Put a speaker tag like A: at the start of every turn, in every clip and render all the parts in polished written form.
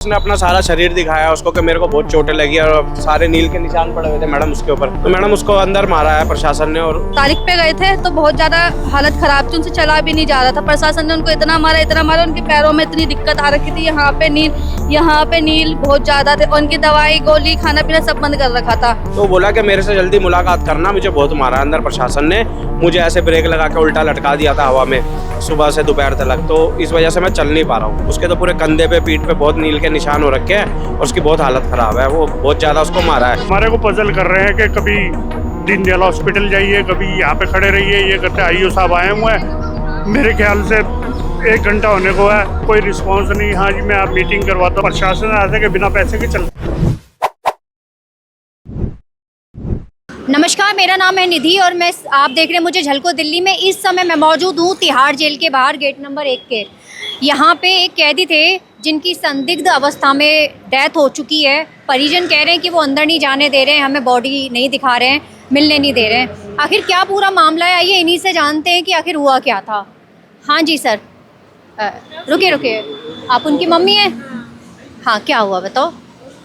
A: उसने अपना सारा शरीर दिखाया उसको कि मेरे को बहुत चोटें लगी और सारे नील के निशान पड़े हुए थे मैडम उसके ऊपर। तो मैडम उसको अंदर मारा है प्रशासन ने। और
B: तारीख पे गए थे तो बहुत ज्यादा हालत खराब थी, उनसे चला भी नहीं जा रहा था। प्रशासन ने उनको इतना मारा, उनके पैरों में इतनी दिक्कत आ रखी थी, यहाँ पे नील बहुत ज्यादा थे। उनकी दवाई गोली खाना पीना सब बंद कर रखा था।
A: तो बोला कि मेरे से जल्दी मुलाकात करना, मुझे बहुत मारा अंदर प्रशासन ने। मुझे ऐसे ब्रेक लगा के उल्टा लटका दिया था हवा में सुबह से दोपहर तक। तो इस वजह से मैं चल नहीं पा रहा हूँ। उसके तो पूरे कंधे पे पीठ पे बहुत नील के निशान हो रखे हैं और उसकी बहुत हालत खराब है। वो बहुत ज्यादा उसको मारा है।
C: हमारे को पजल कर रहे हैं कि कभी दीनदयाल हॉस्पिटल जाइए, कभी यहाँ पे खड़े रहिए। ये करते आईओ साहब आए हुए हैं, मेरे ख्याल से 1 घंटा होने को है, कोई रिस्पांस नहीं। हाँ जी मैं आप मीटिंग करवाता हूँ। प्रशासन ऐसे के बिना पैसे के चल।
D: नमस्कार, मेरा नाम है निधि और आप देख रहे हैं मुझे झलको दिल्ली में। इस समय मैं मौजूद हूँ तिहाड़ जेल के बाहर, गेट नंबर 1 के। यहाँ पे एक कैदी थे जिनकी संदिग्ध अवस्था में डेथ हो चुकी है। परिजन कह रहे हैं कि वो अंदर नहीं जाने दे रहे हैं, हमें बॉडी नहीं दिखा रहे हैं, मिलने नहीं दे रहे हैं। आखिर क्या पूरा मामला है, आइए इन्हीं से जानते हैं कि आखिर हुआ क्या था। हाँ जी सर, रुकिए, आप उनकी मम्मी हैं? हाँ, क्या हुआ बताओ।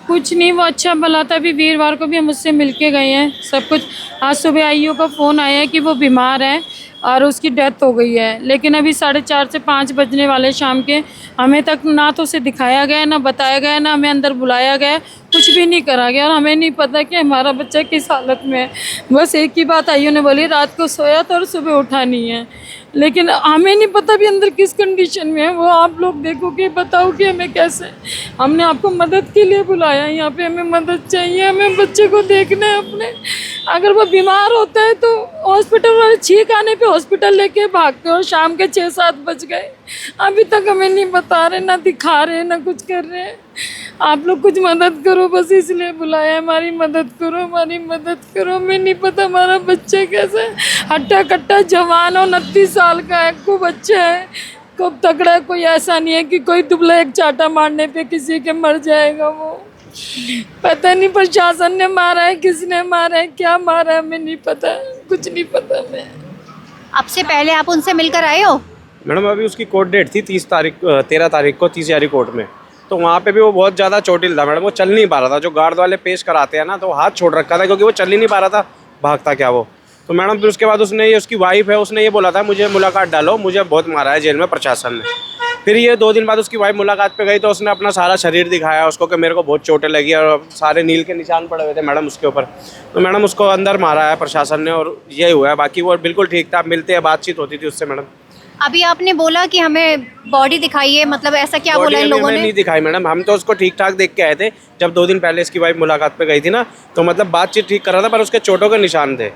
E: कुछ नहीं, वो अच्छा भला था। अभी वीरवार को भी हम उससे मिल के गए हैं सब कुछ। आज सुबह आईओ का फ़ोन आया है कि वो बीमार है और उसकी डेथ हो गई है। लेकिन अभी 4:30 से 5 बजने वाले शाम के, हमें तक ना तो उसे दिखाया गया, ना बताया गया, ना हमें अंदर बुलाया गया, कुछ भी नहीं करा गया। और हमें नहीं पता कि हमारा बच्चा किस हालत में है। बस एक ही बात आईओ ने बोली, रात को सोया था और सुबह उठा नहीं है। लेकिन हमें नहीं पता भी अंदर किस कंडीशन में है वो। आप लोग देखो कि बताओ कि हमें कैसे। हमने आपको मदद के लिए बुलाया, यहाँ पे हमें मदद चाहिए, हमें बच्चे को देखना है अपने। अगर वो बीमार होता है तो हॉस्पिटल वाले छींक आने पे हॉस्पिटल लेके भागते और शाम के 6-7 बज गए। अभी तक हमें नहीं बता रहे, ना दिखा रहे, ना कुछ कर रहे हैं। आप लोग कुछ मदद करो, बस इसलिए बुलाया। हमारी मदद करो, हमारी मदद करो। हमें नहीं पता हमारा बच्चा कैसा है। हट्टा कट्टा जवान और 29 साल का है, खूब बच्चा है, खूब तगड़ा है। कोई ऐसा नहीं है कि कोई दुबला एक चाटा मारने पे किसी के मर जाएगा। वो पता नहीं प्रशासन ने मारा है, किसने मारा है, क्या मारा है, हमें नहीं पता, कुछ नहीं पता हमें।
D: अब से पहले आप उनसे मिलकर आए हो?
A: मैडम अभी उसकी कोर्ट डेट थी 13 तारीख को 30 यारी कोर्ट में। तो वहाँ पे भी वो बहुत ज़्यादा चोटिल था मैडम। वो चल नहीं पा रहा था। जो गार्ड वाले पेश कराते हैं ना, तो हाथ छोड़ रखा था क्योंकि वो चल ही नहीं पा रहा था, भागता क्या वो। तो मैडम फिर उसके बाद उसने ये, उसकी वाइफ है, उसने ये बोला था मुझे मुलाकात डालो, मुझे बहुत मारा है जेल में प्रशासन ने। फिर ये 2 दिन बाद उसकी वाइफ मुलाकात पे गई तो उसने अपना सारा शरीर दिखाया उसको कि मेरे को बहुत चोटें लगी और सारे नील के निशान पड़े हुए थे मैडम उसके ऊपर। तो मैडम उसको अंदर मारा है प्रशासन ने और यही हुआ है। बाकी वो बिल्कुल ठीक था, मिलते हैं, बातचीत होती थी उससे मैडम।
D: अभी आपने बोला कि हमें बॉडी दिखाइए, मतलब ऐसा क्या बोला इन लोगों ने?
A: नहीं दिखाई मैडम, हम तो उसको ठीक ठाक देख के आए थे। जब 2 दिन पहले इसकी वाइफ मुलाकात पे गई थी ना, तो मतलब बातचीत ठीक कर रहा था पर उसके चोटों के निशान थे।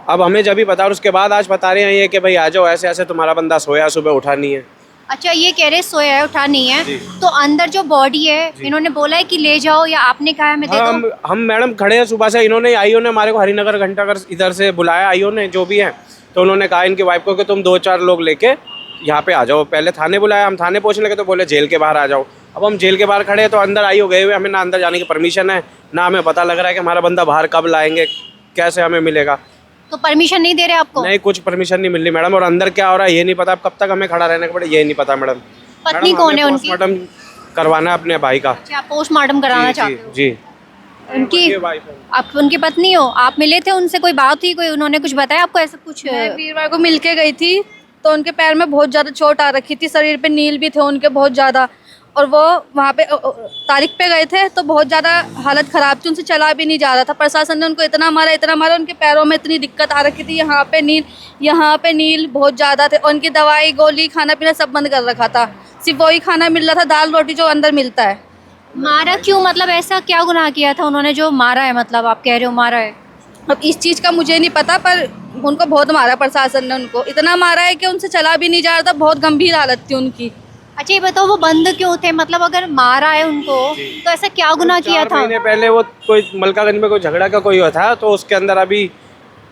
A: अब हमें जब भी पता, और उसके बाद आज बता रहे हैं ये कि भाई आ जाओ, ऐसे ऐसे तुम्हारा बंदा सोया, सुबह उठा नहीं है।
D: अच्छा, ये कह रहे सोया है, उठा नहीं है। तो अंदर जो बॉडी है, इन्होंने बोला है कि ले जाओ या आपने कहा है मैं दे दूं?
A: हम मैडम खड़े हैं सुबह से। इन्होंने आईओ ने हमारे को हरिनगर घंटाघर इधर से बुलाया आईओ ने, जो भी है। तो उन्होंने कहा इनकी वाइफ को कि तुम 2-4 लोग लेके यहाँ पे आ जाओ। पहले थाने बुलाया, हम थाने पहुँचने लगे तो बोले जेल के बाहर आ जाओ। अब हम जेल के बाहर खड़े हैं तो अंदर आईओ गए हुए, हमें ना अंदर जाने की परमिशन है, ना हमें पता लग रहा है कि हमारा बंदा बाहर कब लाएंगे, कैसे हमें मिलेगा।
D: तो परमिशन नहीं दे रहे आपको?
A: नहीं, कुछ परमिशन नहीं मिल रही मैडम। और अंदर क्या हो रहा है ये नहीं पता। अब कब तक हमें खड़ा रहने का पड़े ये नहीं पता मैडम।
D: पत्नी कौन है उनकी?
A: पोस्टमार्टम करवाना है अपने भाई का।
D: अच्छा, आप पोस्टमार्टम कराना चाहते हो?
A: जी।
D: उनकी आप उनकी पत्नी हो? आप मिले थे उनसे, कोई बात हुई, कोई उन्होंने कुछ बताया आपको ऐसा कुछ?
B: मैं वीरवार को मिल के गई थी तो उनके पैर में बहुत ज़्यादा चोट आ रखी थी, शरीर पे नील भी थे उनके बहुत ज़्यादा। और वो वहाँ पे तारीख पे गए थे तो बहुत ज़्यादा हालत ख़राब थी, उनसे चला भी नहीं जा रहा था। प्रशासन ने उनको इतना मारा, उनके पैरों में इतनी दिक्कत आ रखी थी, यहाँ पे नील बहुत ज़्यादा थे। उनकी दवाई गोली खाना पीना सब बंद कर रखा था। सिर्फ वही खाना मिल रहा था, दाल रोटी जो अंदर मिलता है।
D: मारा क्यों, मतलब ऐसा क्या गुनाह किया था उन्होंने जो मारा है? मतलब आप कह रहे हो मारा है।
B: अब इस चीज़ का मुझे नहीं पता, पर उनको बहुत मारा प्रशासन ने। उनको इतना मारा है कि उनसे चला भी नहीं जा रहा था, बहुत गंभीर हालत थी उनकी।
D: अच्छा, ये बताओ वो बंद क्यों थे? मतलब अगर मारा है उनको तो ऐसा क्या गुनाह किया
A: 4
D: था?
A: महीने पहले वो कोई मलकागंज में कोई झगड़ा का कोई हुआ था, तो उसके अंदर अभी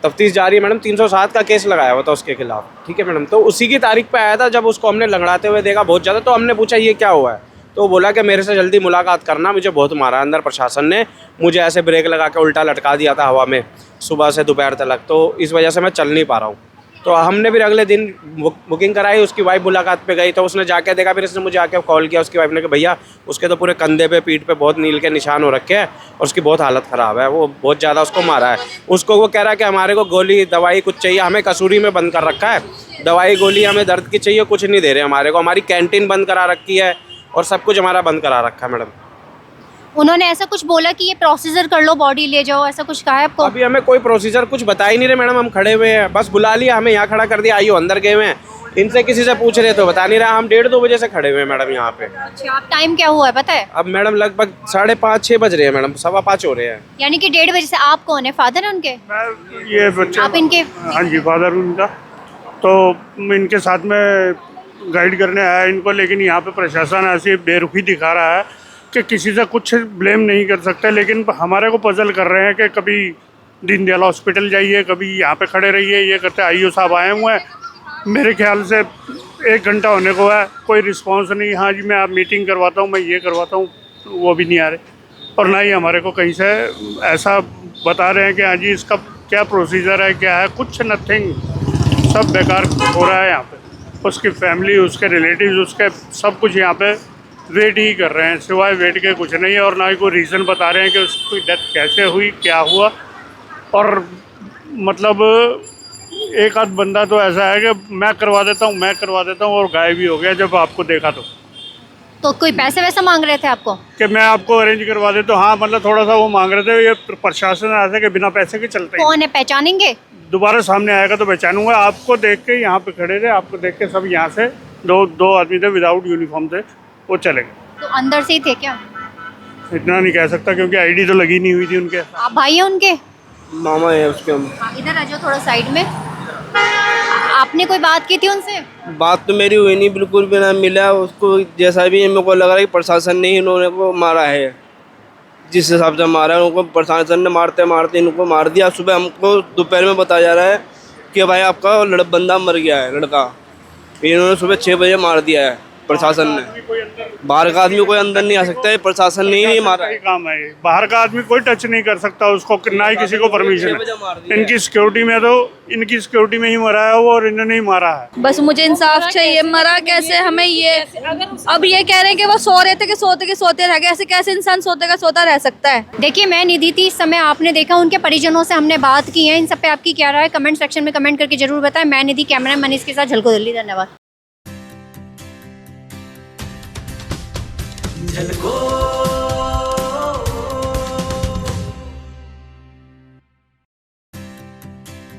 A: तफ्तीश जारी है मैडम। 307 का केस लगाया हुआ था उसके खिलाफ। ठीक है मैडम। तो उसी की तारीख पे आया था जब उसको हमने लंगड़ाते हुए देखा बहुत ज़्यादा। तो हमने पूछा ये क्या हुआ है, तो बोला कि मेरे से जल्दी मुलाकात करना, मुझे बहुत मारा अंदर प्रशासन ने। मुझे ऐसे ब्रेक लगा के उल्टा लटका दिया था हवा में सुबह से दोपहर तक। तो इस वजह से मैं चल नहीं पा रहा हूँ। तो हमने फिर अगले दिन बुकिंग कराई, उसकी वाइफ मुलाकात पे गई तो उसने जाके देखा, फिर इसने मुझे आके कॉल किया उसकी वाइफ ने कि भैया उसके तो पूरे कंधे पे पीठ पे बहुत नील के निशान हो रखे हैं और उसकी बहुत हालत ख़राब है, वो बहुत ज़्यादा उसको मारा है। उसको वो कह रहा है कि हमारे को गोली दवाई कुछ चाहिए, हमें कसूरी में बंद कर रखा है, दवाई गोली हमें दर्द की चाहिए, कुछ नहीं दे रहे हमारे को, हमारी कैंटीन बंद करा रखी है और सब कुछ हमारा बंद करा रखा है मैडम।
D: उन्होंने ऐसा कुछ बोला कि ये प्रोसीजर कर लो, बॉडी ले जाओ, ऐसा कुछ कहा है आपको?
A: अभी हमें कोई प्रोसीजर कुछ बता ही नहीं रहे मैडम, हम खड़े हुए हैं, बस बुला लिया, हमें यहाँ खड़ा कर दिया, आइयो अंदर गए हुए हैं, इनसे किसी से पूछ रहे तो बता नहीं रहा। हम 1:30-2 बजे से खड़े हुए हैं मैडम यहाँ पे।
D: अच्छा, आप टाइम क्या हुआ है पता है?
A: अब मैडम लगभग 5:30-6 बज रहे हैं मैडम, 5:15 हो रहे हैं।
D: यानी कि 1:30 बजे से। आप कौन है, फादर है उनके?
C: मैं ये बच्चे,
D: आप इनके?
C: हाँ जी, फादर उनका, तो मैं इनके साथ में गाइड करने आया इनको, लेकिन यहाँ पे प्रशासन ऐसी बेरुखी दिखा रहा है कि किसी से कुछ ब्लेम नहीं कर सकते, लेकिन हमारे को पजल कर रहे हैं कि कभी दीनदयाल हॉस्पिटल जाइए, कभी यहाँ पे खड़े रहिए, ये करते आईओ साहब आए हुए हैं। मेरे ख्याल से 1 घंटा होने को है, कोई रिस्पांस नहीं। हाँ जी, मैं आप मीटिंग करवाता हूँ, मैं ये करवाता हूँ, वो भी नहीं आ रहे। और ना ही हमारे को कहीं से ऐसा बता रहे हैं कि हाँ जी इसका क्या प्रोसीजर है, क्या है, कुछ नथिंग, सब बेकार हो रहा है यहाँ पे। उसकी फैमिली, उसके रिलेटिव्स, उसके सब कुछ यहाँ पे वेट ही कर रहे हैं, सिवाय वेट के कुछ नहीं है। और ना ही कोई रीज़न बता रहे हैं कि उसकी डेथ कैसे हुई, क्या हुआ। और मतलब एक आध बंदा तो ऐसा है कि मैं करवा देता हूँ और गायब भी हो गया जब आपको देखा तो
D: कोई पैसे वैसे मांग रहे थे आपको?
C: कि मैं आपको अरेंज करवा देता हूँ। हाँ, मतलब थोड़ा सा वो मांग रहे थे। ये प्रशासन ऐसा कि बिना पैसे के चलते ही।
D: कौन है, पहचानेंगे?
C: दोबारा सामने आएगा तो पहचानूंगा। आपको देख के यहाँ पे खड़े थे, आपको देख के सब यहाँ से दो आदमी थे विदाउट यूनिफॉर्म थे, वो चले गए।
D: तो अंदर से ही थे क्या?
C: इतना नहीं कह सकता क्योंकि आईडी तो लगी नहीं हुई थी उनके।
D: आप भाई हैं उनके?
A: मामा है उसके।
D: हाँ, इधर आ जाओ थोड़ा साइड में। आपने कोई बात की थी उनसे?
F: बात तो मेरी हुई नहीं, बिल्कुल भी ना मिला उसको। जैसा भी मेरे को लग रहा है कि प्रशासन ने ही इन्होंने को मारा है, जिस हिसाब से मारा है उनको प्रशासन ने मारते मारते इनको मार दिया। सुबह हमको दोपहर में बताया जा रहा है कि भाई आपका बंदा मर गया है, लड़का। इन्होंने सुबह 6 बजे मार दिया है प्रशासन ने। बाहर का आदमी कोई अंदर नहीं आ सकता है, प्रशासन ने ही नहीं मारा है।
C: काम है, बाहर का आदमी कोई टच नहीं कर सकता उसको, ना ही किसी को परमिशन है। इनकी सिक्योरिटी में तो इनकी सिक्योरिटी में ही मरा है वो, और इन्होंने ही मारा है।
B: बस मुझे इंसाफ चाहिए। मरा कैसे हमें ये, अब ये कह रहे हैं कि वो सो रहे थे कि सोते के सोते रह गए। ऐसे कैसे इंसान सोते का सोता रह सकता है?
D: देखिए, मैं निधि थी इस समय, आपने देखा उनके परिजनों से हमने बात की है। इन सब पे आपकी क्या राय है, कमेंट सेक्शन में कमेंट करके जरूर बताएं। मैं निधि, कैमरा मनीष के साथ झलको दिल्ली। धन्यवाद।
G: झलको